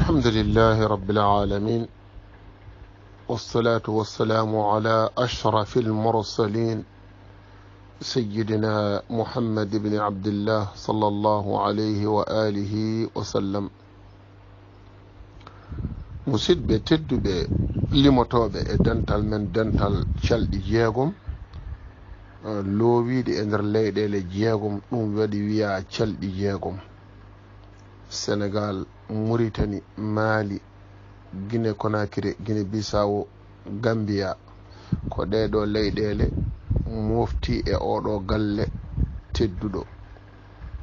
الحمد لله رب العالمين، والصلاة والسلام على أشرف المرسلين سيدنا محمد بن عبد الله صلى الله عليه وآله وسلم. musidɓe tedduɓe limotoɓe e dental men dental calɗi jeegom loowiɗe e nder leyɗele jeegom, ɗum waɗi wiya calɗi jeegom. Sénégal, Mauritanie, Mali, Guinée Conakry, Guinée Bissau, Gambia ko ɗeɗo leyɗele mofti e oɗo galle tedduɗo.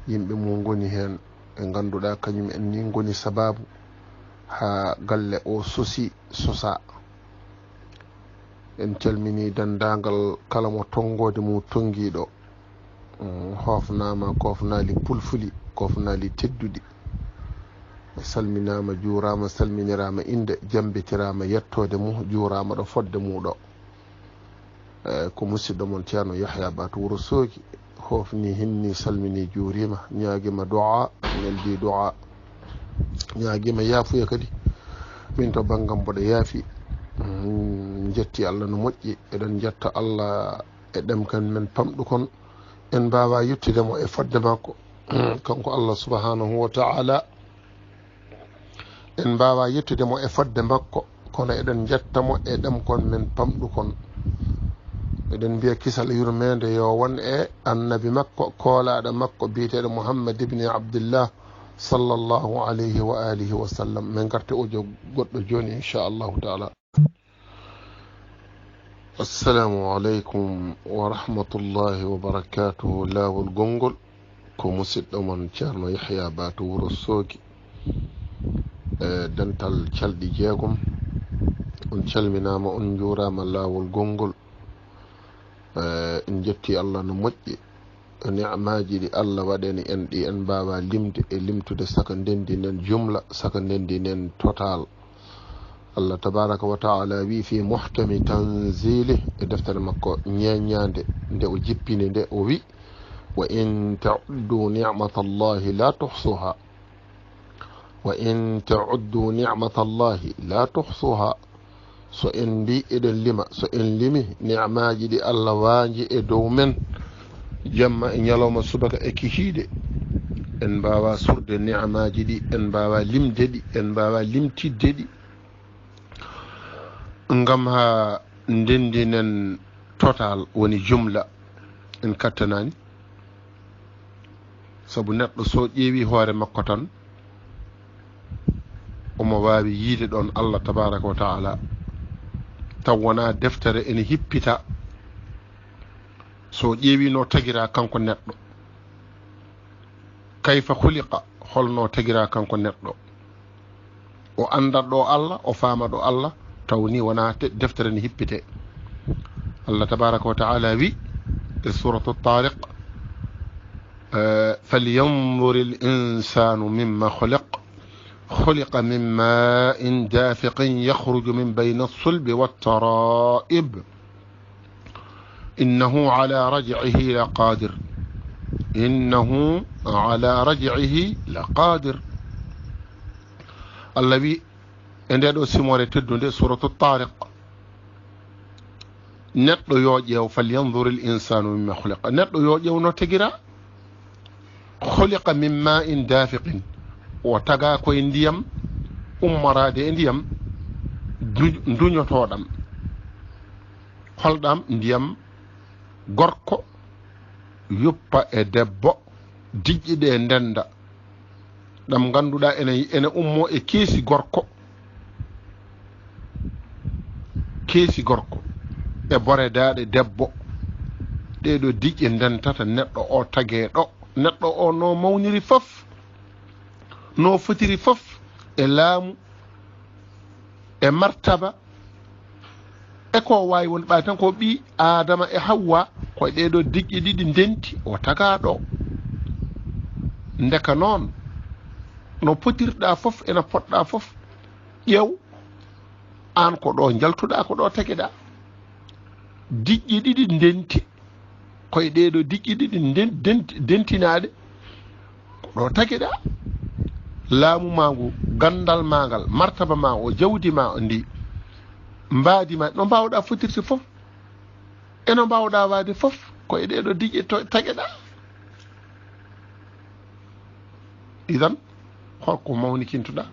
Yimɓe mum goni hen ɓe ganduɗa kañum en ni goni sababu ha galle o sosa. En calmini dendagal kala mo tongode mum tongiɗo, hofnama kofnali pulfuli, kofnali tedduɗi, salminama juurama, salminirama inde, jambitirama yettode mum, juurama ɗo fodde muɗo. Ko musidɗo mon ceerno Yahya Batu Wourossogui hofni hinni, salmini, juurima, ñaguima du'a, neldi du'a, ñaguima yaafuya kadi min to banggam mboɗo yaafi. Jetti Allah no moƴƴi, eɗen jetta Allah e ɗemkan men pamɗukon, en mbawa yettudemo e fodde makko kanko Allah subhanahu wa ta'ala. En mbawa yettudemo e fodde makko, kono eɗen jettamo e ɗemkon men pamɗukon. Eɗen mbiya kisal yurmede yo won e annabi makko, koolaɗo makko biyeteɗo Muhammad ibni Abdillah sallallahu alayhi wa alihi wa sallam. min garte ojo goɗɗo joni inchallahu taala. assalamu aleykum wa rahmatullahi wa barakatuhu. laawol gongol ko musidɗo mon ceerno Yahya Batu Wourossogui dental calɗi jeegom. on calminama, on juurama laawol gongol. en jetti Allah no moƴƴi, ni'maji ɗi Allah waɗeni en ɗi en mbawa limde e limtude saka ndendi nen jumla, saka ndendi nen total. Allah tabaraka wa ta'ala wi fi muhkami tanzili e deftere makko ñeñande nde o jippini nde, o wi wa in ta'uddu ni'matallahi la tuhsuha, wa in ta'uddu ni'matallahi la tuhsuha. so en mbi eɗen lima, so en limi ni'maji ɗi Allah waaji e dow men jamma e ñalawma subaka e kihiide, en mbawa surde ni'maji ɗi, en mbawa limde ɗi, en mbawa limtidde ɗi, ngam ha ndendinen total woni jumla en kattanani. sabu neɗɗo so ƴeewi hoore makko tan omo wawi yiide ɗon Allah tabaraka wa ta'ala, taw wona deftere ene hippita. so ƴeewi no tagira kanko neɗɗo, kayfa huliqa, holno tagira kanko neɗɗo, o andat ɗo Allah, o faama ɗo Allah, taw ni wona deftere ne hippite. Allah tabaraka wa ta'ala wi e suratu Tariq, falyanzur al-insanu mimma khuliqa min ma'in dafiqin yakhruju min bayni as-sulbi wat-tara'ib innahu ala raj'ihi laqadir, innahu ala raj'ihi laqadir. Allah wi e ndeɗo simore teddude suratu Tariq, neɗɗo yo ƴeew falyanzur al-insanu mimma khuliqa, neɗɗo yo ƴeew no tagira. khuliqa min ma'in dafiqin, o taga koye ndiyam, ummarade e ndiyam duñotoɗam. holɗam ndiyam gorko yuppa e debbo, dijƴiɗe e ndenda ɗam ganduɗa ene ummo e keesi gorko e bore daɗe debbo. ɗeɗo dijƴe ndentata neɗɗo o tage ɗo, neɗɗo o no mawniri fof, no fotiri fof e laamu e martaba, e ko wawi won ɓa tan ko ɓi Adama e Hawwa, koye ɗeɗo dijƴe ɗiɗi ndenti o taga ɗo. ndeka noon no potirɗa fof ena poɗɗa fof, ƴeew an ko ɗo jaltuɗa, ko ɗo tagueɗa. dijƴe ɗiɗi ndenti koye ɗeɗo dijƴe ɗiɗi dentinaɗe ko ɗo tagueɗa. laamu ma ngu gandal magal martaba ma o jawdi ma o ndi mbaadi ma no mbawɗa fotirde fof eno mbawɗa waade fof ko e ɗeɗo diƴƴe tageɗa idan holko mawnikintoɗa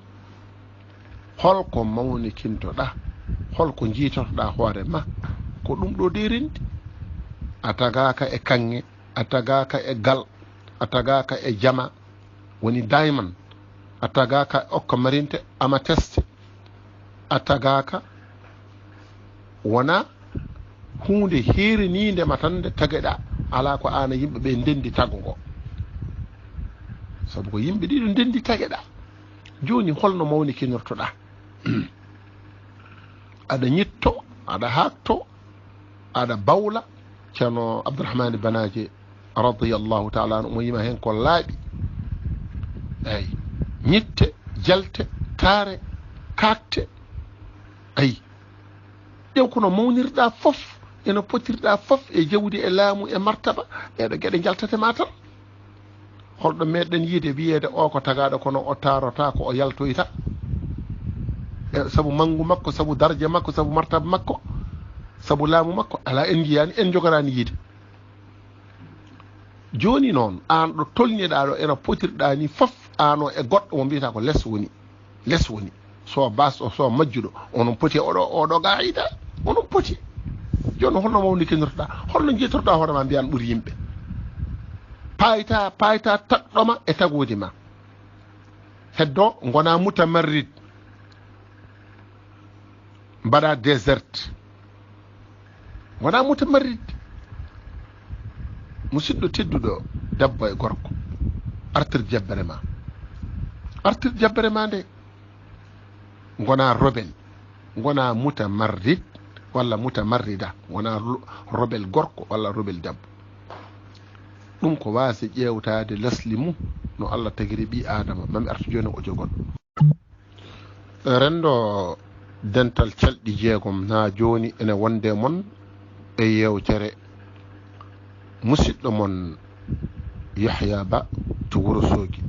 holko mawnikintoɗa holko jiitotoɗa hoore ma ko ɗum ɗo derindi a tagaka e kanŋe a tagaka e gal a tagaka e jama woni dayman a tagaka okka marinte ama teste a tagaka wona hunde heerininde ma tan nde tageɗa ala ko ana yimɓe ɓe ndendi tago ngo sabu ko yimɓe ɗiɗo ndendi tageɗa joni holno mawnikinortoɗa aɗa ñitto aɗa hakto aɗa bawla ceerno abdourahmane banaje radiyallahu taala anu mo yima hen ko laaɓi eyi ñitte jalte taare kakte ayi ƴew kono mawnirɗa fof eno potirɗa fof e jawdi e laamu e martaba ɗeɗo gueɗe jaltate ma tan holɗo meɗen yiide wiyede o ko tagaɗo kono o tarota ko o yaltoyta sabu mangu makko sabu darje makko sabu martaba makko sabu laamu makko ala en jiyani en jogorani yiide joni noon an ɗo tolniɗa ɗo eno potirɗa ni fof ano e goɗɗo mo mbiyata ko less woni so bas o so majjuɗo onon poti oɗo gayida onon poti joni holno mawnikinirtoɗa holno jiitorɗa hoorema mbiyan ɓuuri yimɓe payta taɗɗoma e tagudi ma heddo gona mutamarrid mbaɗa déserte gona mutamarrid musidɗo tedduɗo debbo e gorko artir jabbere ma nde gona robel gona mutamarrid walla mutamarrida gona robel gorko walla robel debbo ɗum ko waasi ƴewtade lesli mum no Allah tagiri ɓi adama mami artu joni o jogoɗo rendo dental calɗi jeegom ha joni ene wonde mon e yewtere musidɗo mon Yahya Ba to Wourossogui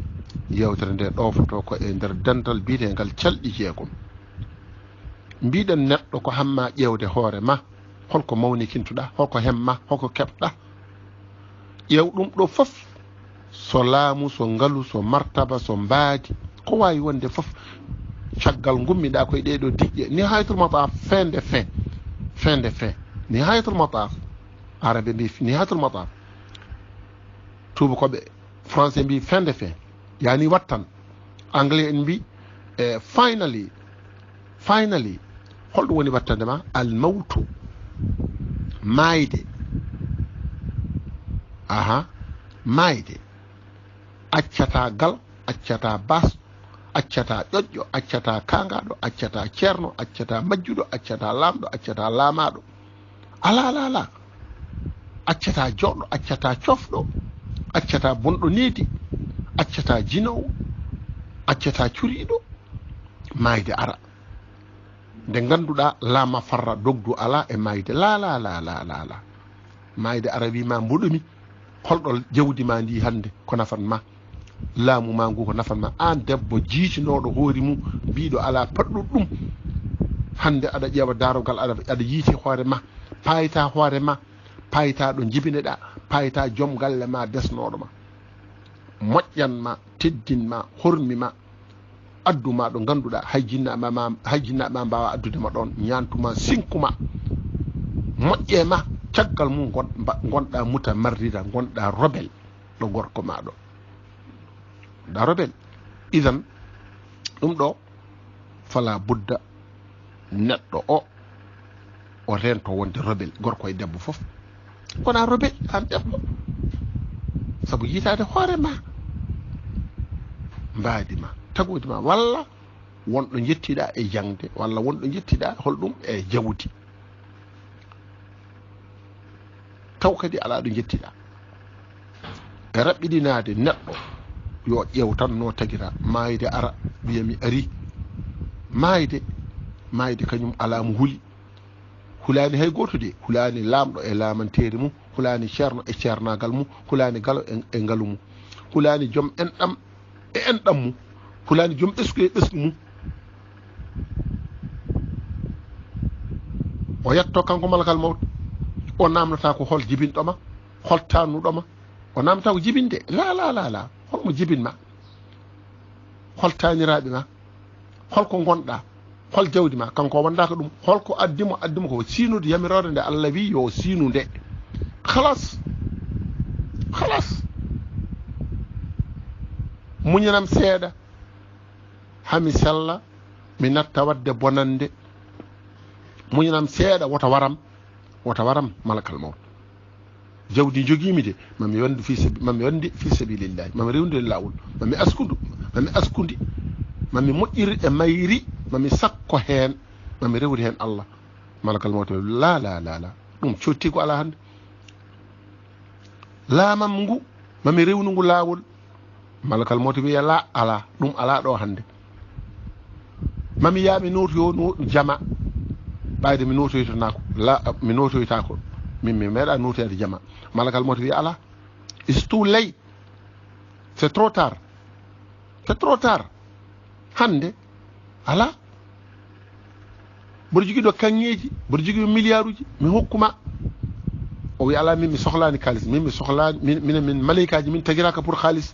yewtere nde ɗofoto ko e nder dental biyetegal calɗi jeegom mbiɗen neɗɗo ko hamma ƴewde hoore ma holko mawnikintoɗa holko hemma holko keɓɗa ƴew ɗum ɗo fof so laamu so ngalu so martaba so mbaadi ko wawi wonde fof caggal gummiɗa koye ɗeɗo diƴƴe ni haytul mataf fin ni haytul mataf arabe mbi ni haytul mataf tubakoɓe français mbi fin de fin yani wattan anglais en mbi finally holɗum woni wattande ma almawtu mayde mayde accata gal accata bas accata ƴoƴƴo accata kangaɗo accata ceerno accata majjuɗo accata lamɗo accata lamaɗo ala accata joɗɗo accata cofɗo accata bonɗo needi accata jinowo accata curiɗo mayde ara nde ganduɗa lama farra dogdu ala e mayde la mayde ara wima mboɗomi holɗo jawdi ma ndi hande ko nafan ma laamu ma ngu ko nafan ma an debbo jiitinoɗo hoori mum mbiɗo ala paɗɗuɗ hande aɗa ƴeewa darogal aɗa yiiti hoore ma payita hoore ma payita ɗo jibineɗa payita joom galle ma desnoɗo ma moƴƴan ma teddin ma hormi ma adduma ɗo ganduɗa hayjinnaɓe ma mbawa addude ma ɗon ñantuma sinkuma moƴƴe ma caggal mum gonɗa mutamarrida gonɗa robel ɗo gorko ma ɗo da robel idan ɗum ɗo fala budda neɗɗo o rento wonde robel gorko e debbo fof kona robel an debbo sabu yitade hoore ma mbaadi ma tagudi ma walla wonɗo jettiɗa e jangde walla wonɗo jettiɗa holɗum e jawdi taw kadi ala ɗo jettiɗa e raɓɓiɗinade neɗɗo yo ƴew tan no tagira mayde ara wiyami ari mayde kañum ala mo huuli hulani hay goto de hulani lamɗo e lamanteri mum hulani ceerno e ceernagal mum hulani galo e ngalu mum hulani joom enɗam e enɗam mum hulani jom ɓesgu e ɓesgu mum o yetto kanko malakal mawt o namdata ko hol jibinɗoma hol tannuɗoma o namdata ko jibinde la holmo jibinma hol taniraɓe ma holko gonɗa hol jawdi ma kanko wondaka ɗum holko addimo ko sinude yamirore nde Allah wi yo sinu nde khalas muñanam seeɗa hami sella mi natta wadde bonande muñanam seeɗa wota waram malakal mawt jawdi jogimi de mami wonde fi sabilillahi mami rewnude lawol mami askundi mami moƴƴiri e mayri mami sakko hen mami rewde hen Allah malakal mawt la ɗum cotti ko ala hande laamam ngu mami rewnu ngu lawol malakal mawt wiya la ala ɗum ala ɗo hande mami yaami notoyo jama ɓayde mi notoytanako mi notoytako min mi meeɗa notoyade jama malakal mawt wiya ala it's too late c'est trop tard hande ala mboɗo jogui ɗo kanŋeji mboɗo jogui milliard uji mi hokkuma o wi ala min mi sohlani kalis min mi sohlani min maleykaji min tagiraka pour halis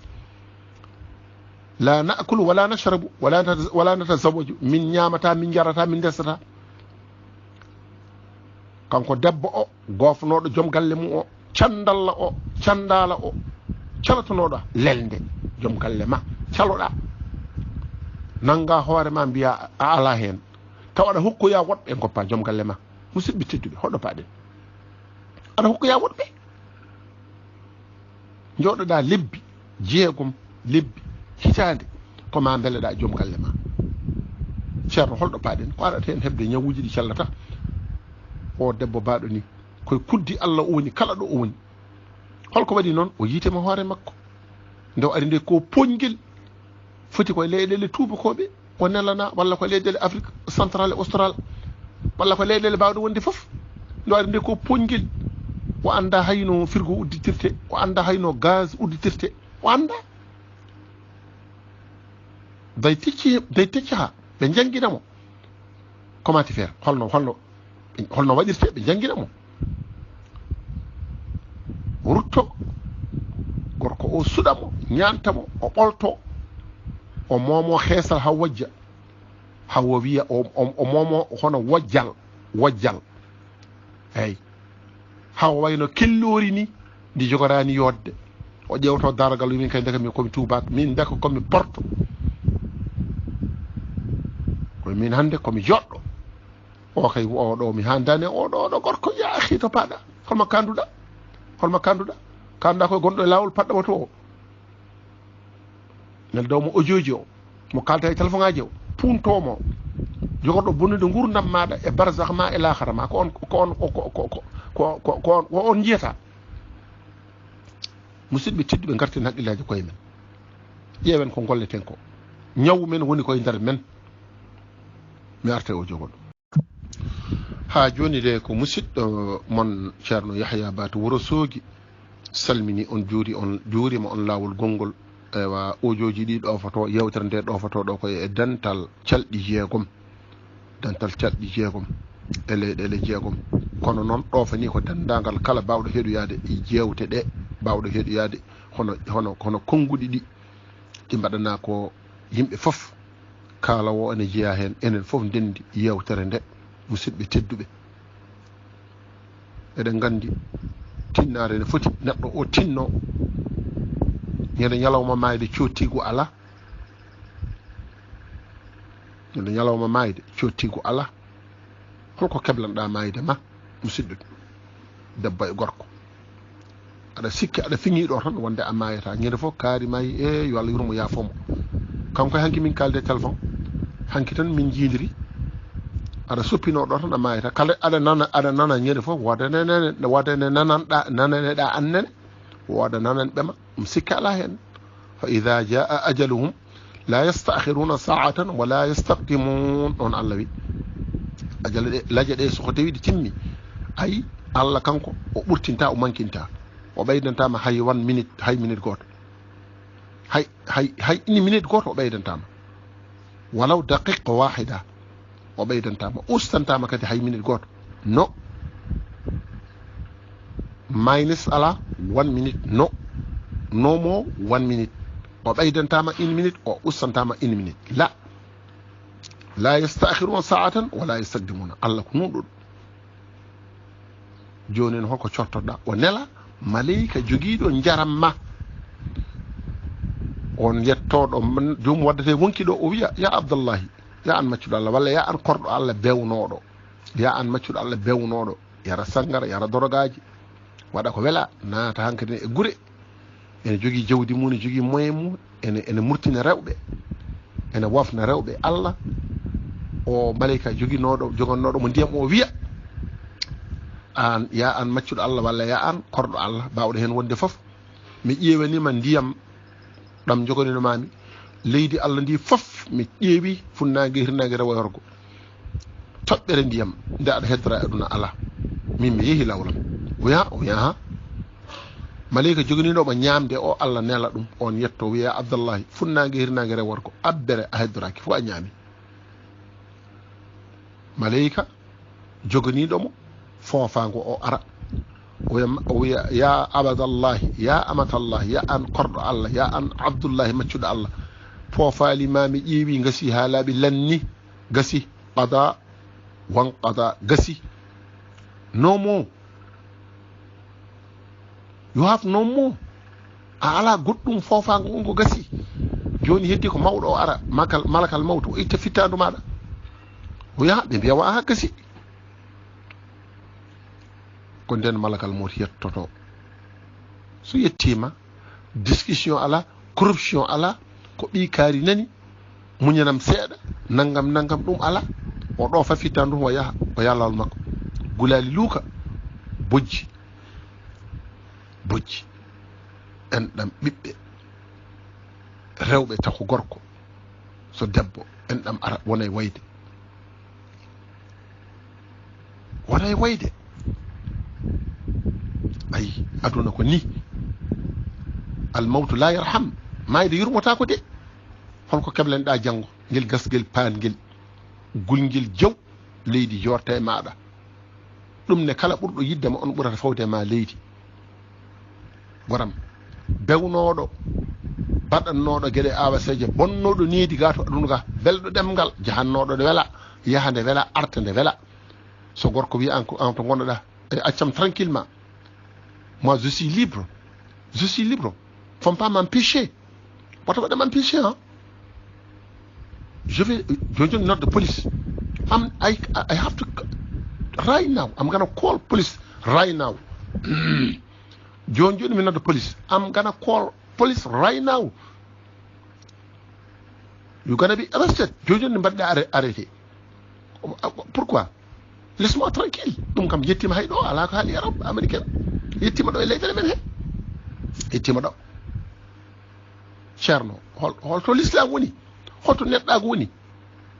la naakulu wala nashrabu wala natazawaju min ñamata min jarata min desata kanko debbo o gofnoɗo joom galle mum o candala o calatonoɗo lelde joom galle ma caloɗa nanga hoore ma mbiya a ala hen taw aɗa hokkoya woɗɓe goppa joom galle ma musidɓe tedduɓe hoɗo paɗen aɗa hokkoya woɗɓe joɗoɗa lebbi jeegom lebbi hitande koma beleɗa joom galle ma ceerno holɗo paɗen ko aɗata hen hebde ñawuji ɗi cellata o debbo baɗo ni koye kuddi Allah o woni kala ɗo o woni holko waɗi noon o yitema hoore makko nde o ari nde ko poñguel foti koye leyɗele tubakoɓe o nelana walla koye leyɗele Afrique centrale austral walla ko leyɗele bawɗo wonde foof nde o ari nde ko poñguel o anda hayno frigo udditirte o anda hayno gaz udditirte o anda day tecci ha ɓe jangguinamo comment faire holno waɗirte ɓe jangguinamo rutto gorko o suɗamo ñantamo o ɓolto o momo heesal ha wojja hawo wiya o momo hono wojjal eyyi hawo wayno kellori ni ndi jogorani yodde o ƴewto daragal min kay ndeka mi komi tubak min ndeka komi porto koye min hande komi joɗɗo o kay oɗo mi handani oɗo gorko ya akhi to paɗa holmo kanduɗa kanduɗa koye gonɗo e lawol paɗɗamo to o nel dawmo ojoji o mo kalta e téléphone ngaji o puntomo jogorɗo bonnude gurdam maɗa e barzakh ma e lahara ma ko on jiyata musidɓe tedduɓe garten haqqillaji koye men ƴeewen ko golleten ko ñawu men woni koye nder men mi arte o jogoɗo ha joni de ko musidɗo mon ceerno Yahya Ba to Wourossogui salmini on juurima on lawol gongol ewa ojoji ɗi ɗofoto yewtere nde ɗofoto ɗo koye e dental calɗi jeegom e leyɗele jeegom kono noon ɗofani ko dendagal kala bawɗo heɗoyade jewte ɗe bawɗo heɗoyade hono konguɗi ɗi mbaɗana ko yimɓe foof kalawo ene jeeya hen enen foof ndendi yewtere nde musidɓe tedduɓe eɗen gandi tinnare ne foti neɗɗo o tinno ñande ñalawma mayde cottigu ala holko keblanɗa mayde ma musidɗo debbo e gorko aɗa sikki aɗa fiŋiɗo tan wonde a mayata ñande fof kaari mayi yo Allah yurmo yaafomo kanko hanki min kalde téléphone hanki tan min jiidiri aɗa soppinoɗo tan a mayata kala aɗa nana ñande fof wodane nananeɗa annene woda nanan ɓema sikki ala hen fa ida jaa ajaluhum la yastakhiruna sa'atan wala yastaqdimun on Allah wi ajal de laje de so ko tawi di timmi ay Allah kanko o ɓurtinta o mankinta o ɓeydantama hay 1 minute hay minute goto hay 1 minute goto o ɓeydantama walaw daqiqa wahida o ɓeydantama ustantama kadi hay minute goto no minus ala 1 minute no mo 1 minute o ɓeydantama 1 minute o ustantama 1 minute la yastakhiruna sa'atan wala yastaqdimuna allah ko nuɗuɗo joni en holko cortoɗa o nela malayika joguiɗo jaram ma on yettoɗo jomum waddate wonkiɗo o wiya ya abdallahi ya an maccuɗo allah walla ya an korɗo allah bewnoɗo ya an maccuɗo allah bewnoɗo yara sangara yara dorogaji waɗa ko wela naata hankkadi e gure ene jogui jawdi mum ene jogui moyen mum ene murtina rewɓe ene wofna rewɓe allah o malayika jogonnoɗo mo ndiyam o wiya an ya an maccuɗo allah walla ya an korɗo allah bawɗo hen wonde foof mi ƴewanima ndiyam ɗam jogoninomami leydi allah ndi foof mi ƴeewi funnage hirnage rewo yorgo toɓɓere ndiyam nde aɗa heddora e aduna ala min mi yeehi lawlam o yaha malayika jogoninoɓo ñamde o allah nela ɗum on yetto wiya abdallahi funnage hirnage rewo worgo abbere a heddoraki fof a ñaami malayika jogoniɗomo foofango o ara o wiya ya abadallahi ya amatallahi ya an korɗo allah ya an abdullahi maccuɗo allah foofali mami ƴeewi gasi ha laaɓi lanni gasi qada wan qada gasi no more you have no more a ala goɗɗum foofango on ko gasi joni heddi ko mawɗo o ara malakal mawto o itta fittandu maɗa o yaha ɓe mbiya wa gasi ko nden malakal mawto yettoto so yettima discussion ala corruption ala ko ɓi kaari nani muñanam seeɗa naggam ɗum ala o ɗo fa fittandu o yaha o yalawol makko gulali luuka bojji enɗam ɓiɓɓe rewɓe tako gorko so debbo enɗam ara wona e wayde ayi aduna ko ni almawtu la yarham mayde yurmota ko de holko keblenɗa janggo ngel gasgel paangel gulngel jaw leydi jorta e maɗa ɗum ne kala ɓurɗo yiddema on ɓurata fawde ma leydi goram bewnoɗo baɗannoɗo gueɗe awaseje bonnoɗo needi ga to aduna ga belɗo ɗemgal jahannoɗo nde wela yaha nde wela arta nde wela so gorko wi an to gonɗoɗa accam tranquillement moi je suis libre faut pas m'empêcher woto waɗa m'empêcher hein je vais join not the police I have to right now I'm gonna call police right now joni mi not the police I'm gonna call police right now you're gonna be arrested joni mbaɗɗa arrêté pourquoi laisse-moi tranquille ɗum kam yettima hay ɗo ala ko haali arabe américain yettima ɗo e leyɗele men he yettima ɗo ceerno holto l'islam woni holto neɗɗago woni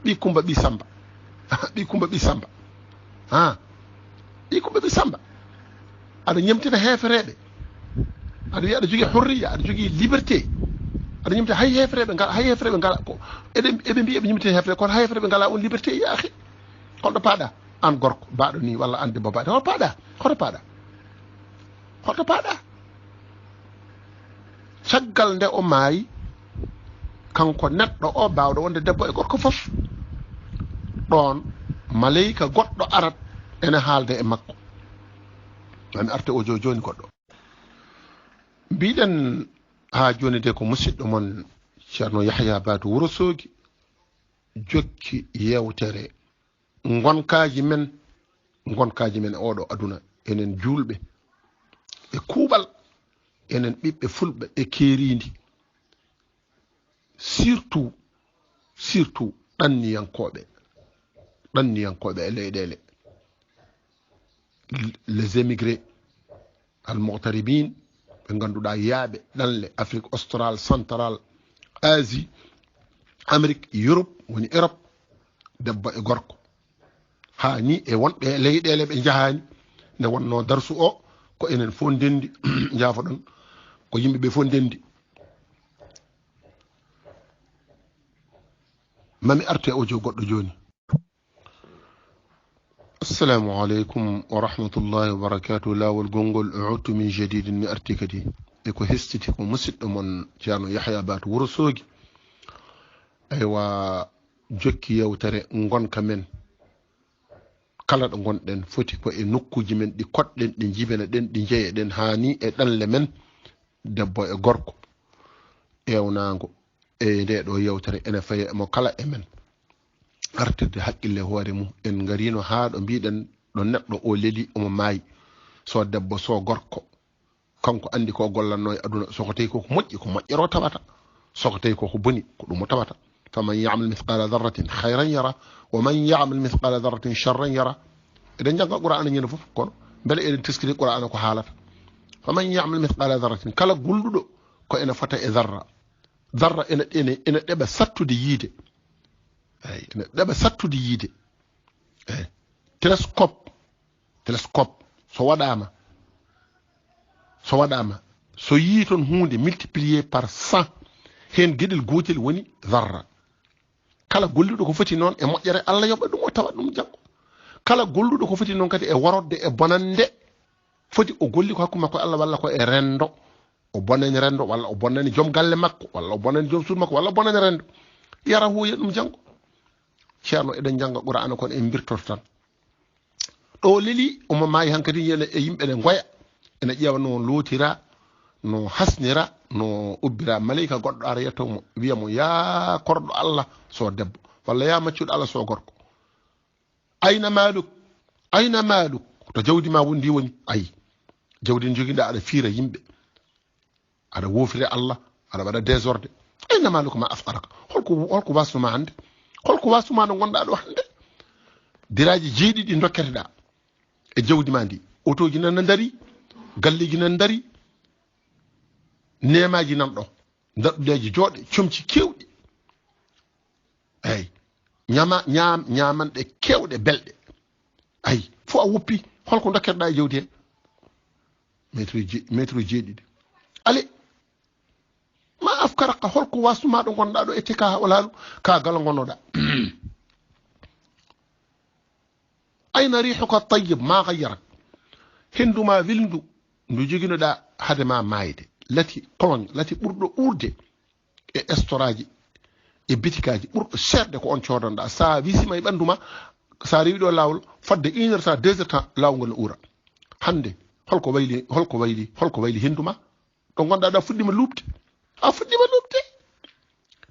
ɓi kumba ɓi samba ɓi kumba ɓi samba ɓi kumba ɓi samba aɗa ñemtina hefereɓe aɗa wiya aɗa jogui hurriya aɗa jogui liberté aɗa ñemtina hay hefereɓe ngala ko eɓe mbi eɓe ñemtina hefere kono hay hefereɓe ngala on liberté yaahi holɗo paaɗa an gorko baɗo ni walla an debbo baɗo hoto paɗa caggal nde o maayi kanko neɗɗo o bawɗo wonde debbo e gorko fof ɗon malayika goɗɗo arat ene haalde e makko ami arte o joni goɗɗo mbiɗen ha joni de ko musidɗo mon ceerno Yahya Batu Wourossogui jokki yewtere gonkaji men e oɗo aduna enen julɓe e kuuɓal enen ɓiɓɓe fulɓe e keeridi surtout ɗanniyankoɓe e leyɗele les émigrés almoghtaribin ɓe ganduɗa yaaɓe ɗanle Afrique australe centrale Asie Amérique Europe woni Europe debbo e gorko ha ni e wonɓe e leyɗele ɓe jahani nde wonno darsu o ko enen fof ndendi jaafo ɗon ko yimɓeɓe fof ndendi mami arte o jo goddo joni. السلام عليكم ورحمة الله وبركاته. لا والجونجل عدت من جديد من أرتكدي إكو هستي ومسد من جانو يحيى بات ورسوج أيوا جوكي يوتري نغون كمن kala ɗo gonɗen foti ko e nokkuji men ɗi koɗɗen ɗi jibena ɗen ɗi jeeyeɗen hani e ɗanle men debbo e gorko ewnago e nde ɗo yewtere ene faye mo kala e men artirde haqqille hoore mum en garino haa ɗo mbiɗen ɗo neɗɗo o leli omo maayi so debbo so gorko kanko andi ko gollanno e aduna soko tawi koko moƴƴi ko moƴƴero tawata soko tawi koko boni ko ɗum o tawata faman yamal mithqala dharratin hayran yara wa man yamal mithqala dharratin charran yara eɗen jangga qur'ana ñande fof kono beele eɗen teskiti qur'ana ko haalata faman yamal mithqala dharratin kala golluɗo ko ene fota e dharra ene ɗeɓa sattude yiide ay ene ɗeɓa sattude yiide ay télescope so waɗama so yii toon hunde multiplié par 100 hen gueɗel gotel woni dharra kala golluɗo ko foti noon e moƴƴere Allah yoɓa ɗum o tawa ɗum janggo kala golluɗo ko foti noon kadi e warodde e bonande foti o golli ko hakkude makko Allah walla ko e rendo o bonnani rendo walla o bonnani joom galle makko walla o bonnani joom suudu makko walla o bonnani rendo yara huuya ɗum janggo ceerno eɗen janga qur'ana kono en birtoto tan ɗo leli omo maayi hankadi yene e yimɓe ne goya ene ƴeewa no lootira no hasnira no ubbira malayika goɗɗo ara yettomo wiyamo ya korɗo Allah so debbo walla ya maccuɗo Allah so gorko ayna maluk to jawdi ma wondi woni ayi jawdi joguiɗa aɗa fiira yimɓe aɗa wofire Allah aɗa waɗa désordre ayna maluk ma afqaraka holko wasnuma hande holko wasnuma no gonɗa ɗo hande diraji jeeɗiɗi dokketeɗa e jawdi ma ndi otoji nan dari galleji nan dari nemaji nan ɗo daɗɗudeji jooɗe comci kewɗi eyi ñamanɗe kewɗe belɗe ayi fo a woppi holko dokketeɗa e jawdi he métre jeeɗiɗi ale ma afkaraka holko wasnuma ɗo gonɗa ɗo ette ka walalu ka gala gonnoɗa ayna rihuka tayyib ma gayyarak henduma wilndu ndu joguinoɗa hade ma mayde lati koloñ lati ɓurɗo urde e estoraji e bitikaji ɓurɗo serde ko on codanɗa sa wisima e ɓanduma sa rewi ɗo lawol fadde 1 heure temps 2 heures temps lawgol ne ura hande holko wayli henduma ɗo gonɗa ɗa fuɗɗima lubde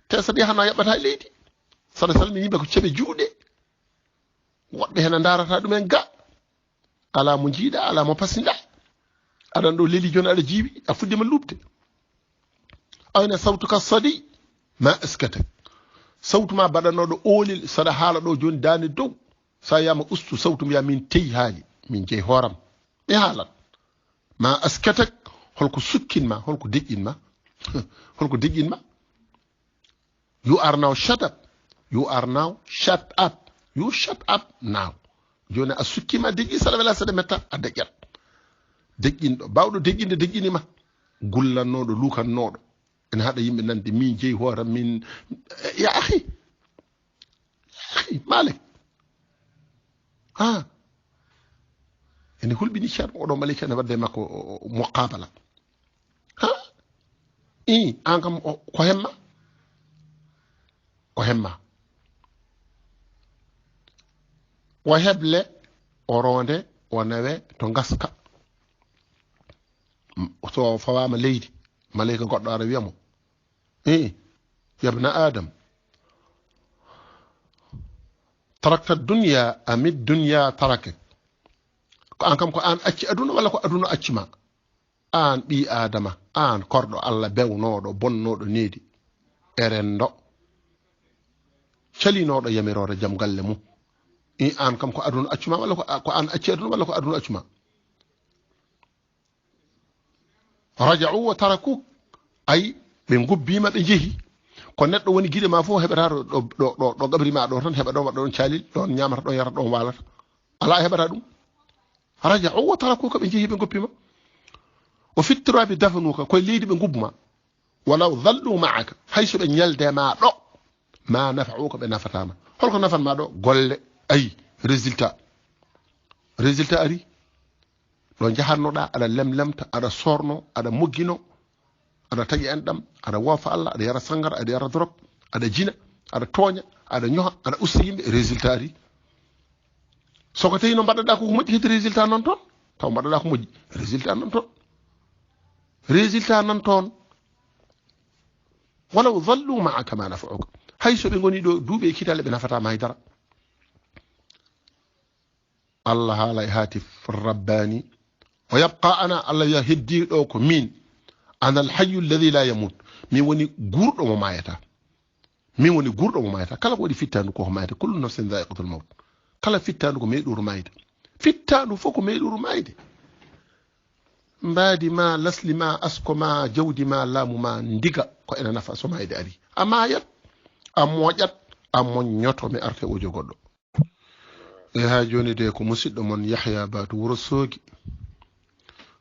te saɗa yahana yaɓɓata e leydi saɗa salmini yimɓe ko ceɓe juuɗe woɗɓe hen a darata ɗumen ga ala mo jiiɗa ala mo pasinɗa aɗan ɗo leli joni aɗa jiiwi a fuɗɗima lubde ayna sawtuka sadi ma askatak sawtu ma baɗanoɗo oolel saɗa haala ɗo joni dande dow sa yama ustu sawtu mbiya min teyi haali min jeeyi hooram ɓe haalat ma askatak holko sukkinma holko deƴƴinma you are now shut up you shut up now joni a sukkima deƴƴi saɗa wela saɗa metta a deƴƴat deƴƴinɗo bawɗo deƴƴinde deƴƴinima gullannoɗo lukannoɗo ene haɗa yimɓe nande min jeeyi hooram min ya ahi malik ene hulɓini ceerno oɗo malika ene wadde makko muqabala an kam ko hemma o heble o ronde o nawe to gaska so fawama leydi malayika goɗɗo ara wiyamo yabna adam tarakta dunya ami dunya tarakek ko an kam ko an acci aduna walla ko aduna accima an ɓi adama an korɗo Allah bewnoɗo bonnoɗo needi e rendo calinoɗo yamirore jaam galle mum an kam ko aduna accuma walla ko an acci aduna walla ko aduna accuma raja'u wa taraku ay ɓe gubbima ɓe jeehi ko neɗɗo woni guiɗe ma fof heɓata ɗo gabrima ɗo tan heɓa ɗon waɗa ɗon caalil ɗon ñamata ɗon yarata ɗon walata ala heɓata ɗum raja'u wa taraku ko ɓe jeehi ɓe goppima o fittiraɓe dafanuka koye leydi ɓe gubbuma walaw dhallu ma'aka hayso ɓe ñelde ma ɗo ma nafa'uka be nafatama holko nafan ma do golle ay résultat ari do jahannoda ada lemlemta ada sorno ada moggino ada tagi endam ada wofa Allah ada yara sangar ada yara drop ada jina ada tonya ada nyoha ada usti yimbe résultat ari soko tay no badda ko moji hiti résultat non ton taw badda ko moji résultat non ton walaw dhallu ma'aka ma nafa'uka hayso be ngoni do duube kitale be nafata ma dara Allah hala hatif rabbani wa yabqa ana Allah ya heddi do ko min ana al hayy alladhi la yamut min woni gurdo mo mayata kala ko wadi fittanu ko mayata kullu nafsin dha'iqatul maut kala fittanu ko meedur mayde fittanu foko meedur mayde mbadi ma lasli ma asko ma jawdi ma lamu ma ndiga ko ena nafa so mayde ari amayat amoƴat amoñoto mi arte ojo goddo e ha joni de ko musiddo mon Yahya Batu wuro Sogi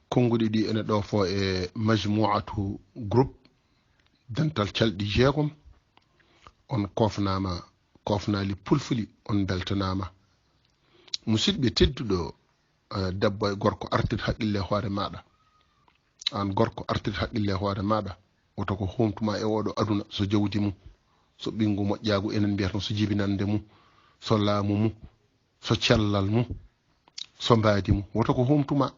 kongudi di ene do fo e majmu'atu groupe dental caldi jeegom on kofnali pulfuli on beltanama musidbe teddudo dabbo e gorko artir haqqille hoore maada an gorko artir haqqille hoore maada woto ko homtuma e odo aduna so jawdi mum so bingu moƴƴagu enen mbiyata so jibinande mum so laamu mum so cellal mum so mbaadi mum woto ko homtuma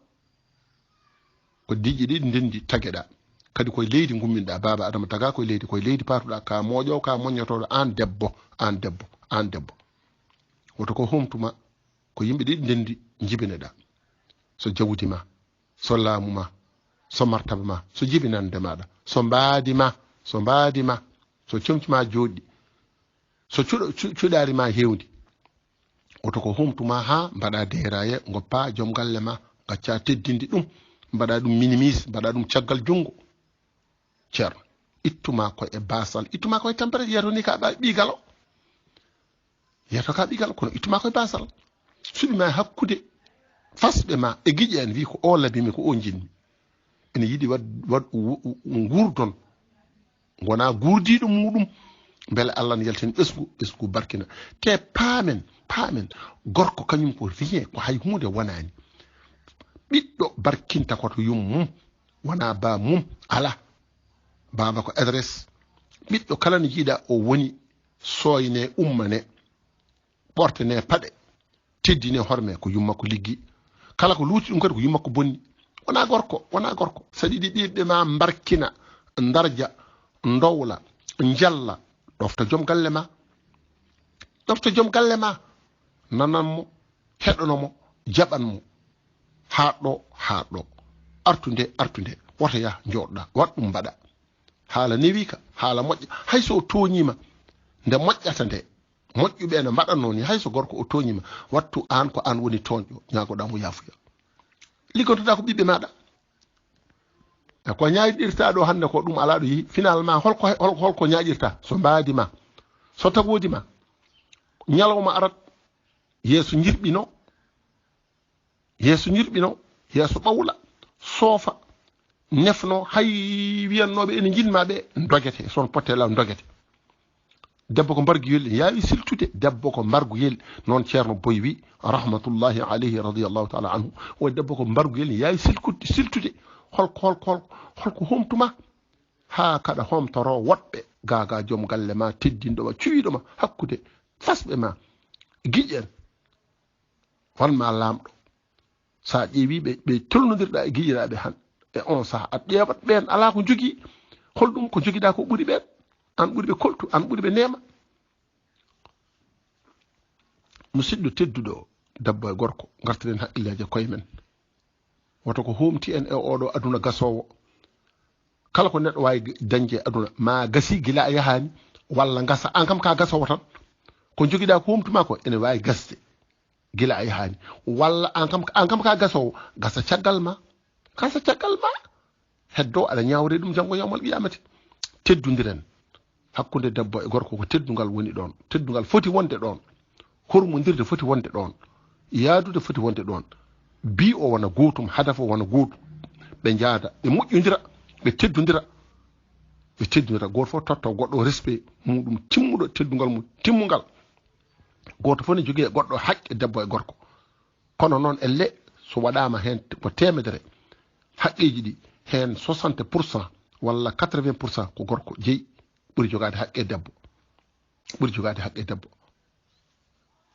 ko diƴƴi ɗiɗi ndendi tageɗa kadi koye leydi gumminɗa baba adama taga koye leydi patuɗa ka moƴowo ka moñotoɗo an debbo woto ko homtuma ko yimɓe ɗiɗi ndendi jibineɗa so jawdi ma so laamu ma so martaba ma so jibinande maɗa so mbaadi ma so comcima joɗɗi so cuɗari ma hewdi woto ko humtuma ha mbaɗa deraye goppa joom galle ma gacca teddindi ɗum mbaɗa ɗum minimise mbaɗa ɗum caggal jungo ceerno ittuma ko e basal ittuma ko e tampere yeto ni ka ɓigal o yeto ka ɓigal kono ittuma ko e basal suɓi ma hakkude fasɓe ma e giƴe en wi ko o labimi ko o jinmi ene yiɗi wad gurdon gona gurdiɗo muɗum beele Allah ne yalten ɓesgu barkina te paamen gorko kañum ko rien ko hay hunde wonani ɓiɗɗo barkinta koto yum mum wona ba mum ala baba ko adresse ɓiɗɗo kala no jiiɗa o woni soyne ummane ɓortene paɗe teddine horme ko yummakko liggi kala ko luuti ɗum kadi ko yummakko bonni wona gorko saɗi ɗi ɓiɓɓe ma barkina darja ndowla jalla ɗofta joom galle ma nananmo heɗonomo jaɓanmo haɗɗo artude woto ya joɗɗa wat ɗum mbaɗa haala newi ka haala moƴƴa hayso o toñima nde moƴƴata nde moƴƴuɓe ne mbaɗanno ni hayso gorko o toñima wattu an ko an woni toñƴo ñagoɗamo yafuya liggotoɗa ko ɓiɓɓe maɗa e ko ñaaƴirta ɗo hande ko ɗum ala ɗo yi finalement holko ñaaƴirta so mbaadima so tagodima ñalawma arat yeeso ñirɓino yeeso ɓawla soofa nefno hay wiyannoɓe ene jinmaɓe dogete son pottela dogete debbo ko mbarguyel yaawi siltude debbo ko mbarguyel noon ceerno boy wi rahmatullahi alayhi radiyallahu taala anhu o debbo ko mbarguyel yaawi siltude holko homtuma ha kada homtoro woɓɓe gaga joom galle ma teddinɗoma cuwiɗoma hakkude fasɓe ma giƴen wonma lamɗo sa ƴeewi ɓe tolnodirɗa e giƴiraɓe han e on saha a ƴeewat ɓen ala ko jogui holɗum ko joguiɗa ko ɓuuri ɓen an ɓuuri ɓe koltu an ɓuuri ɓe nema musidɗo tedduɗo debbo e gorko gartiren haqqilleje koye men woto ko homti en e oɗo aduna gasowo kala ko neɗɗo wawi dañde aduna ma gasi gila a yahani walla gasa an kam ka gasowo tan ko joguiɗa ko homtuma ko ene wawi gasde gila a yahani walla an kam ka gasowo gasa caggal ma heddo aɗa ñawre ɗum janggo yawmal qiyamati teddodiren hakkude debbo e gorko ko teddugal woni ɗon teddugal foti wonde ɗon hormodirde foti wonde ɗon yaadude foti wonde ɗon bi o wona gotum hadafa wona gotum ɓe jaada ɓe moƴƴodira ɓe teddodira ɓe teddinira goto fof totta goɗɗo respect muɗum timmuɗo teddugal mum timmugal goto fof ne jogui e goɗɗo haqqe debbo e gorko kono noon elle so waɗama hen ko temedere haqqeji ɗi hen 60% walla 80% ko gorko jeeyi ɓuuri jogade haqqe debbo ɓuuri jogade haqqe debbo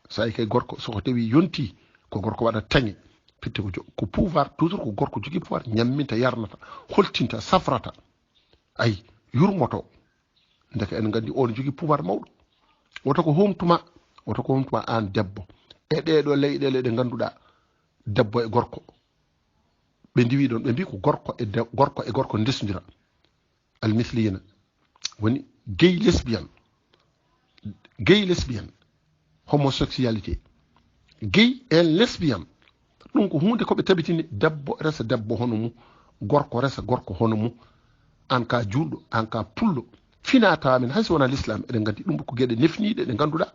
sa kay gorko soko tawi yonti ko gorko waɗa taŋe fitte ko pouvoir toujours ko gorko jogui pouvoir ñamminta yarnata holtinta safrata ay yurmoto ndeka en gandi on jogui pouvoir mawɗo woto ko humtuma an debbo e ɗeɗo leyɗele ɗe ganduɗa debbo e gorko ɓe ndiwi ɗon ɓe mbi ko gorko e gorko ndesdira almithliyina woni gay lesbian homosexualité gay en lesbian ɗum ko hunde koɓe tabitini debbo resa debbo hono mum gorko resa gorko hono mum an ka julɗo an ka pullo fina tawamin hayso wona l'islam eɗen gandi ɗum ko gueɗe nefniɗe ɗe ganduɗa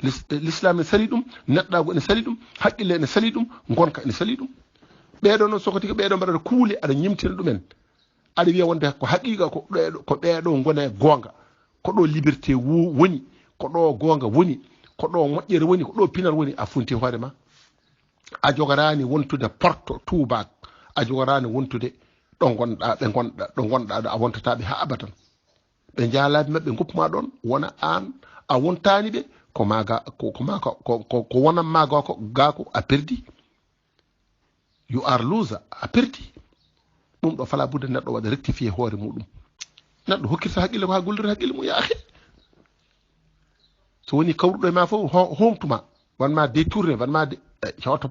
l'islam ene sali ɗum neɗɗago ene sali ɗum haqqille ene sali ɗum gonka ene sali ɗum ɓeɗo noon soko tigi ɓeɗo mbaɗa kuule aɗa ñimtina ɗumen aɗa wiya wonde ko haqiqa ko ɓeɗo gone gonga ko ɗo liberté woni ko ɗo gonga woni ko ɗo moƴƴere woni ko ɗo pinar woni a funti hoorema a jogarani wontude porte tuubak a jogarani wontude ɗo gonɗa ɗo a wontataɓe ha abadan ɓe jaalaɓe mabɓe goppuma ɗon wona an a wontani ɓe ko wonan ma gako a perdi you are loser a perdi ɗum ɗo fala budde neɗɗo waɗa rectifié hoore muɗum neɗɗo hokkirta haqqille ko ha gollirta haqqille mum yaahe so woni kawruɗo e ma fof homtuma wanma détourné wanma hoto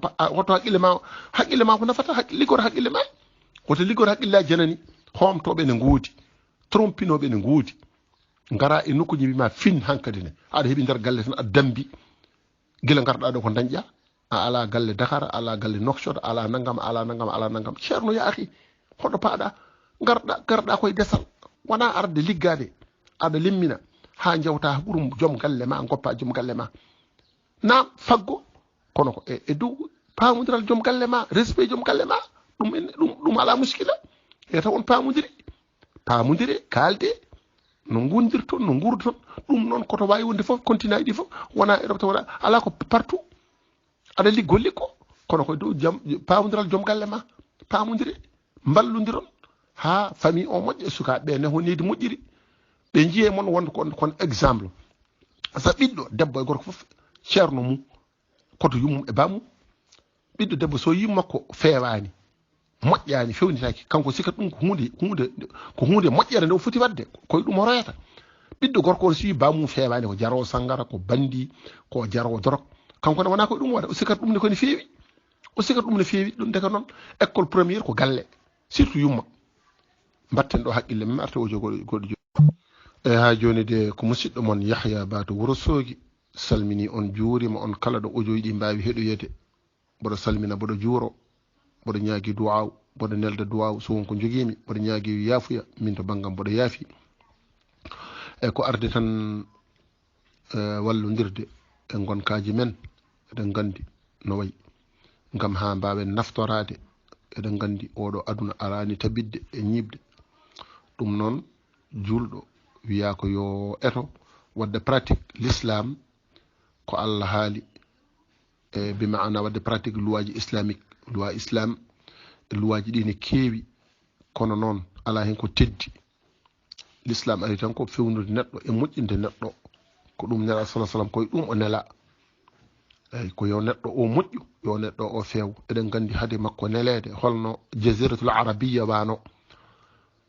haqqille ma ko nafata liggoro haqqille ma woto liggoro haqqillaji janani homtoɓe ne goodi trompinoɓe ne goodi gara e nokkuji mbima fin hankkadi ne aɗa heeɓi nder galle tan a dambi gila garɗa ɗo ko dañƴa a ala galle Dakar a ala galle Nouakchott ala naggam ceerno yaahi hoɗo paaɗa garɗa koye desal wona arde liggade aɗa limmina ha jawta ɓurum joom galle ma goppa joom galle ma na faggo kono ko e dow pamodiral joom galle ma respect joom galle ma ɗum ala muskila e taw on pamodire kalde no gundirton no gurdoton ɗum noon koto wawi wonde foof continue ɗi foof wona e ɗofta wona ala ko partout aɗa liggo kono koye dow pamodiral joom galle ma pamodire mballodiron ha famille o moƴƴa sukaɓe ɓe ne honidi moƴƴiri ɓe jiiye moon wonde kon exemple sa ɓiɗɗo debbo e gorko foof ceerno mum koto yummum e bamum ɓiɗɗo debbo so yimmakko fewani moƴƴani fewnitaki kanko sikka ɗum ko hunde moƴƴere nde o foti wadde koye ɗum o royata ɓiɗɗo gorko on so wi bamum fewani ko jarowo sangara ko bandi ko jarowo dorog kanko ne wona koye ɗum waɗa o sikkata ɗum ne kone feewi ɗum deka noon école premiére ko galle surtout yumma mbatten ɗo haqqille men arte ojo goɗɗo joni e ha joni de ko musidɗo moon Yahya Ba to Wourossogui salmini on juurima on kala ɗo ojoji ɗi mbawi heɗoyede mboɗo salmina mboɗo juuro mboɗo ñaagui duwaw mboɗo nelda duwaw so wonko joguimi mboɗo ñaagui yaafuya min to banggam mboɗo yaafi e ko arde tan wallodirde e gonkaji men eɗen gandi no wayi gam ha mbawen naftorade eɗen gandi oɗo aduna arani tabidde e ñibde ɗum noon julɗo wiya ko yo eto wadde pratique l'islam ko Allah haali e bima ana wadde pratique loi islamique loi islam loi ji ɗi ne keewi kono noon ala hen ko teddi l'islam ari tan ko fewnude neɗɗo e moƴƴinde neɗɗo ko ɗum nela sallallahu alaihi wasallam koye ɗum o nela eyyi ko yo neɗɗo o moƴƴu yo neɗɗo o feew eɗen gandi hade makko nelede holno jaziratul arabia wano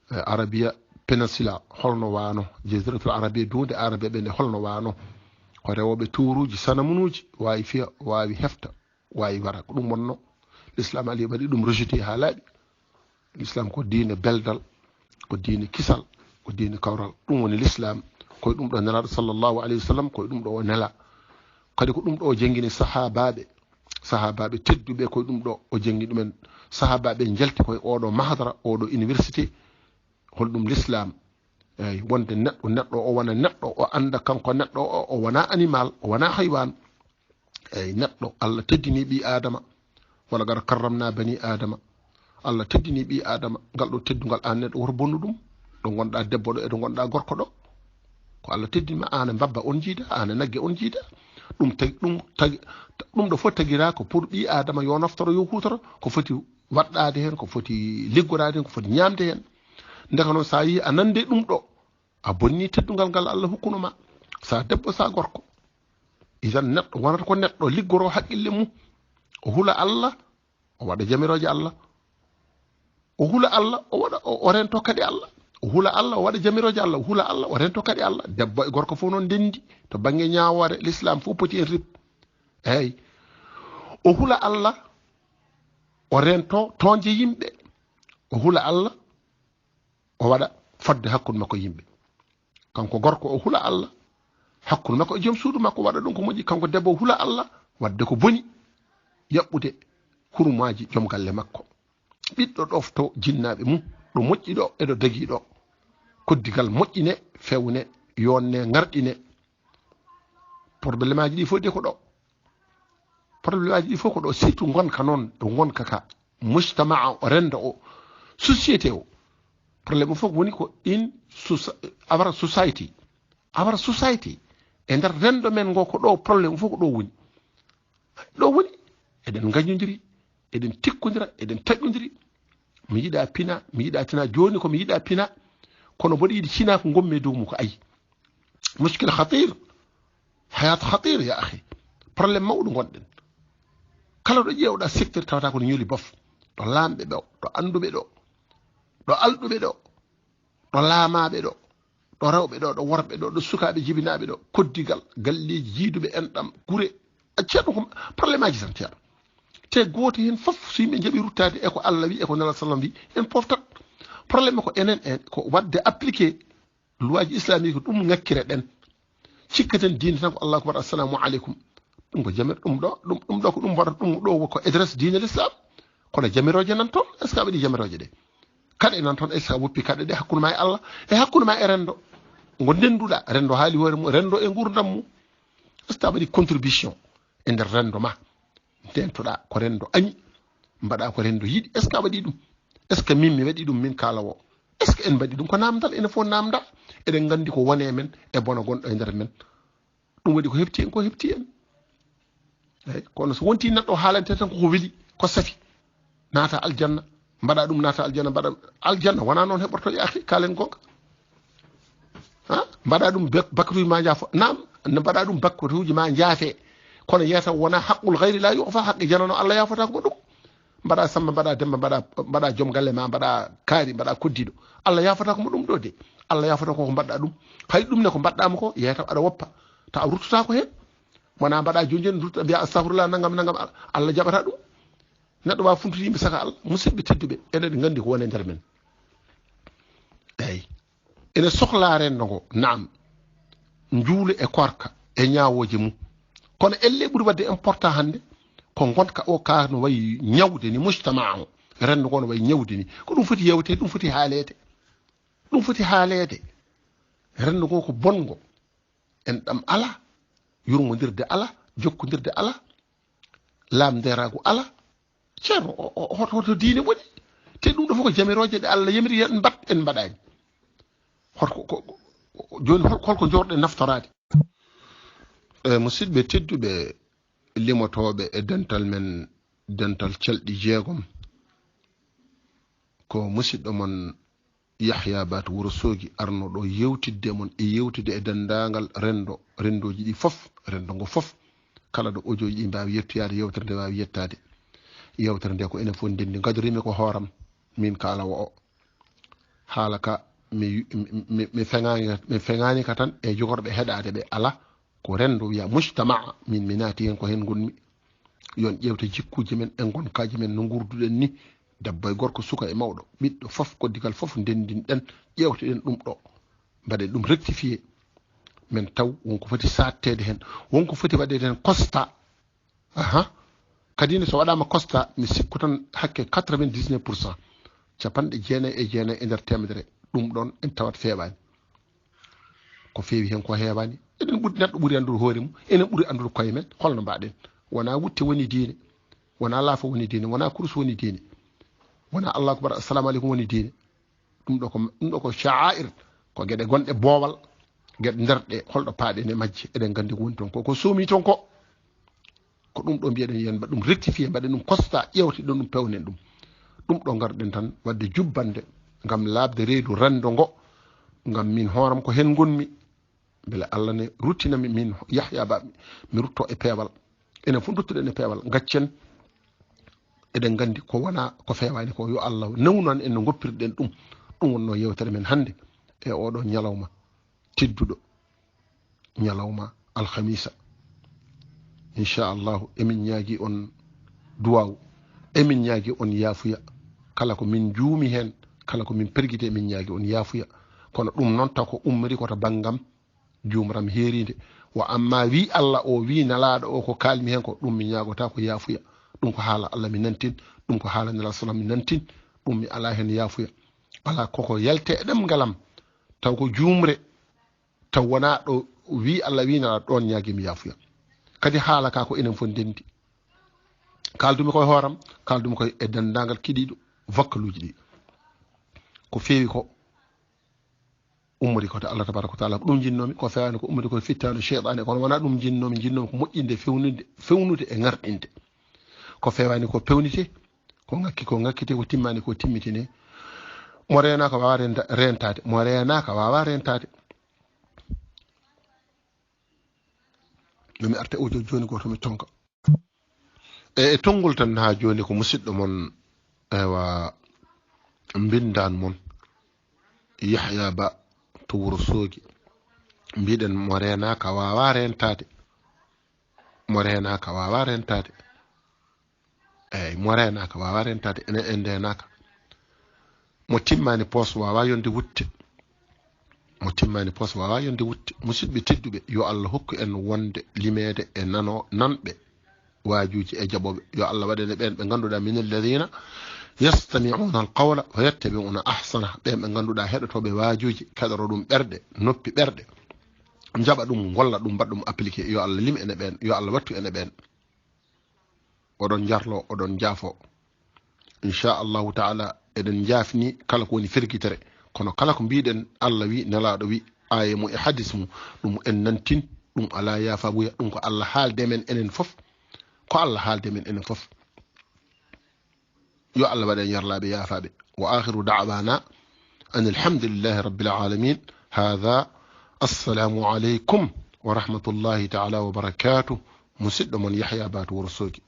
arabia péninsula holno wano jaziratul arabia dunde arabia ɓe nde holno wano ko rewoɓe turuji sanamunuji wawi fiya wawi hefta wawi wara ko ɗum wonno l'islam ali waɗi ɗum rejeté ha laaɓi l'islam ko diine beldal ko diine kisal ko diine kawral ɗum woni l'islam koye ɗum ɗo nelaɗo sallllahu alayhi wa sallam koye ɗum ɗo o nela kadi ko ɗum ɗo o jangguini sahabaɓe tedduɓe koye ɗum ɗo o janggi ɗumen sahabaɓe jalti koye oɗo mahadara oɗo université holɗum l'islam eyyi wonde neɗɗo o wona neɗɗo o anda kanko neɗɗo o wona animal o wona haywan eyyi neɗɗo Allah teddini ɓi adama wala gara karramna bani adama Allah teddini ɓi adama ngal ɗo teddugal an neɗɗo woto bonnu ɗum ɗo gonɗa debbo ɗo eɗo gonɗa gorko ɗo ko Allah teddima an babba on jiida an nagge on jiida ɗum ɗo fof tagira ko pour ɓi adama yo naftoro yo hutoro ko foti waɗɗade hen ko foti liggorade hen ko foti ñamde hen ndeka noon sa yi a nande ɗum ɗo a bonni teddugal ngal Allah hukkunoma sa debbo sa gorko idan neɗɗo wonata ko neɗɗo liggoro haqqille mum o hula Allah o waɗa jamiroje Allah o hula Allah o waɗa o rento kadi Allah o hula Allah o waɗa jamiroje Allah o hula Allah o rento kadi Allah debbo e gorko fof noon dendi to banggue ñawore l'islam fof poti en rib eyyi o hula Allah o rento tonje yimɓe o hula Allah o waɗa fodde hakkude makko yimɓe kanko gorko o hula Allah hakkude makko e joom suudu makko waɗa ɗum ko moƴƴi kanko debbo o hula Allah wadde ko boni yaɓɓude hurumaji joom galle makko ɓiɗɗo ɗofto jinnaɓe mum ɗo moƴƴi ɗo eɗo dagi ɗo koddigal moƴƴine fewne yonne garɗine probléme aji ɗi fof de ko ɗo probléme aji ɗi fof ko ɗo surtout gonka noon ɗo gonka ka mujtamaa o renda o société o probléme o fof woni ko our society e nder rendo men ngo ko ɗo probléme fof ko ɗo woni eɗen gañodiri eɗen tikkodira eɗen taƴodiri mi yiɗa pina mi yiɗa tina joni ko mi yiɗa pina kono mboɗo yiɗi cina ko gommi dow mum ko ayi muskil khatir hayat khatir ya akhi probléme mawɗo gonɗen kala ɗo ƴewɗa secteur tawata kono ñoli bof ɗo lamɓe ɗo ɗo anduɓe ɗo ɗo alɗuɓe ɗo ɗo laamaɓe ɗo ɗo rewɓe ɗo ɗo worɓe ɗo ɗo sukaɓe jibinaɓe ɗo koddigal galleji jiiduɓe enɗam gure ceerno ko probléme aji tan ceerno te goto hen fof so yimɓe jaaɓi ruttade eko Allah wi eko nela sallam wi en poftat probléme ko enen en ko wadde appliqué loi ji islamique ko ɗum ngakkire ɗen cikkaten diine tan ko Allah akbar assalamu aleykum ɗum ko jamir ɗum ɗo ko ɗum waɗata ɗum ɗo ko adresse diine l'islam kono jamiroje nan toon est ce que a waɗi jamiroje ɗe kaɗe nan toon est ce que a woppi kaɗe ɗe hakkude ma e Allah e hakkude ma e rendo ngo ndenduɗa rendo haali hoore mum rendo e gurdam mum est ce que a waɗi contribution e nder rendo ma dentoɗa ko rendo añi mbaɗa ko rendo yiɗi est ce que a waɗi ɗum est ce que min mi waɗi ɗum min kalawo est ce que en mbaɗi ɗum ko namdal ene fof namdal eɗen gandi ko wone men e bono gonɗo e nder men ɗum waɗi ko hefti en ko hefti en eyyi kono so wonti neɗɗo haalante tan koko weeli ko safi naata aljanna mbaɗa ɗum naata aljanna mbaɗa aljanna wona noon heɓorto e akhi kalen gonga ha mbaɗa ɗum bakatuji ma jaafo nam mbaɗa ɗum bakatuji ma jaafe kono yeyata wona haqqul gayri la yufa haqqe janano Allah yafata ko ɗum mbaɗa samba mbaɗa demba mbaɗa joom galle ma mbaɗa kaari mbaɗa koddiɗo Allah yafata ko mo ɗum ɗo de Allah yafata ko mbaɗɗa ɗum hay ɗum ne ko mbaɗɗama ko yeyata aɗa woppa ta a ruttata ko hen wona mbaɗa joni joni rutta mbiya astahfirullah nangam Allah jaɓata ɗum neɗɗo wawi funtude yimɓe saka Allah musidɓe tedduɓe enen gandi ko woni nder men eyyi ene sohla rendo ngo naam juule e korka e ñawoje mum kono elle ɓuuri wadde important hande ko gonka o ka no wayi ñawde ni mujtama o rendo ngo no wayi ñawde ni ko ɗum foti yewte ɗum foti haalede rendo ngo ko bongo en ɗam ala yurmodirde ala jokkodirde ala lamderago ala ceerno hoto diine woni te ɗum ɗo fof ko jamiroje ɗe Allah yamiri en mbaɗani joni holko jorɗe naftorade musidɓe tedduɓe limotoɓe e dental men dental celɗi jeegom ko musidɗo mon Yahya Bat Wourossogui arnoɗo yewtidde mon e yewtide e dendagal rendoji ɗi fof rendo ngo fof kala ɗo audio ji ɗi mbawi yettoyade yewtere nde wawi yettade yewtere nde ko enen fof ndendi gadorimi ko hooram min kalawo o haala ka mi feŋani ka tan e jogorɓe heɗade ɓe ala ko rendo wiya mujtama min mi naati hen ko hen gonmi yon ƴewte jikkuji men e gonkaji men no gurduɗen ni debbo e gorko suka e mawɗo ɓiɗɗo fof koddigal fof ndendinɗen ƴewteɗen ɗum ɗo mbaɗen ɗum rectifié men taw wonko foti sattede hen wonko foti waɗede hen constat kadine so waɗama constat mi sikku tan hakke 99% capanɗe jeenayi e jeenayi e nder temedere ɗum ɗon en tawat feeɓani ko feewi hen ko heewani enen ɓuri neɗɗo ɓuri andude hoore mum enen ɓuri andude koye men holno mbaɗen wona wutte woni diine wona laafa woni diine wona kurus woni diine wona Allah akbar assalamu aleykum woni diine ɗum ɗo ko sha'air ko geɗe gonɗe boowal geɗe nderɗe holɗo paaɗe ne majji eɗen gandi ko woni toon ko suumi toon ko ɗum ɗo mbiyeɗen yen mbaɗa ɗum rectifié mbaɗa ɗum constat ƴewti ɗum pewnen ɗum ɗo garɗen tan wadde jubbande ngam laabde reedu rendo ngo ngam min hooram ko hen gonmi beele Allah ne ruttinami min Yahya Ba mi rutto e peewal enen fof duttuɗen e peewal gaccen eɗen gandi ko wona ko fewani ko yo Allah nawnan en no goppirɗen ɗum wonno yewtere men hannde e oɗo ñalawma tedduɗo ñalawma alhamisa inchallahu emin ñaagui on duwaw emin ñaagui on yaafuya kala ko min juumi hen kala ko min perguite min ñaagui on yaafuya kono ɗum noon taw ko ummori koto banggam jumram heeride wa amma wi Allah o wi nalaɗo o ko kalmi hen ko ɗum mi ñaagota ko yaafuya ɗum ko haala Allah mi nantin ɗum ko haala nala salam mi nantin ɗum mi ala hen yaafuya ala koko yalte e ɗemgalam taw ko jumre taw wona ɗo wi Allah wi nalaɗo ɗon ñaagui mi yaafuya kadi haala ka ko enen fof ndendi kaldumi koye hooram kaldumi koye e dendagal kiɗiɗo vakkaluji ɗi ko feewi ko ummori koto Allah tabaraka wa taala ko ɗum jinnomi ko fewani ko ummori koye fittano cheytane kono wona ɗum jinnomi ko moƴƴinde fewnude e garɗinde ko fewani ko pewnite ko ngakkite ko timmani ko timmitine mo renaka wawa rentade mo renaka wawa rentade yomi arte ojo joni goto mi tonka e tongol tan ha joni ko musidɗo mon ewa mbindan mon Yahya Ba to wuro Soogi mbiɗen mo renaka wawa rentade mo renaka wawa rentade eyyi mo renaka wawa rentade enen en ndenaka mo timmani poos wawa yonde wutte mo timmani poos wawa yonde wutte musidɓe tedduɓe yo Allah hokku en wonde limede e nanɓe waajuji e jaɓoɓe yo Allah waɗene ɓen ɓe ganduɗa min alladina yastami'una alqawla wa yattabi'una ahsana ɓen ɓe ganduɗa heɗotoɓe waajuji keɗoro ɗum ɓerɗe noppi ɓerɗe jaɓa ɗum walla ɗum mbaɗa ɗum appliqué yo Allah lim ene ɓen yo Allah wattu ene ɓen oɗon jarlo oɗon jaafo inchallahu taala eɗen jaafni kala ko woni ferguitere kono kala ko mbiɗen Allah wi nelaɗo wi aya mum e hadis mum ɗum en nantin ɗum ala yaafabuya ɗum ko Allah haalde men enen fof ko Allah haalde men enen fof yo Allah waɗen yarlaɓe yaafaɓe wa akhiru da'wana an alhamdulillahi rabbil alamin hadha assalamu aleykum wa rahmatullahi taala wa barakatuh musidɗo mon Yahya Ba to wuro Soogi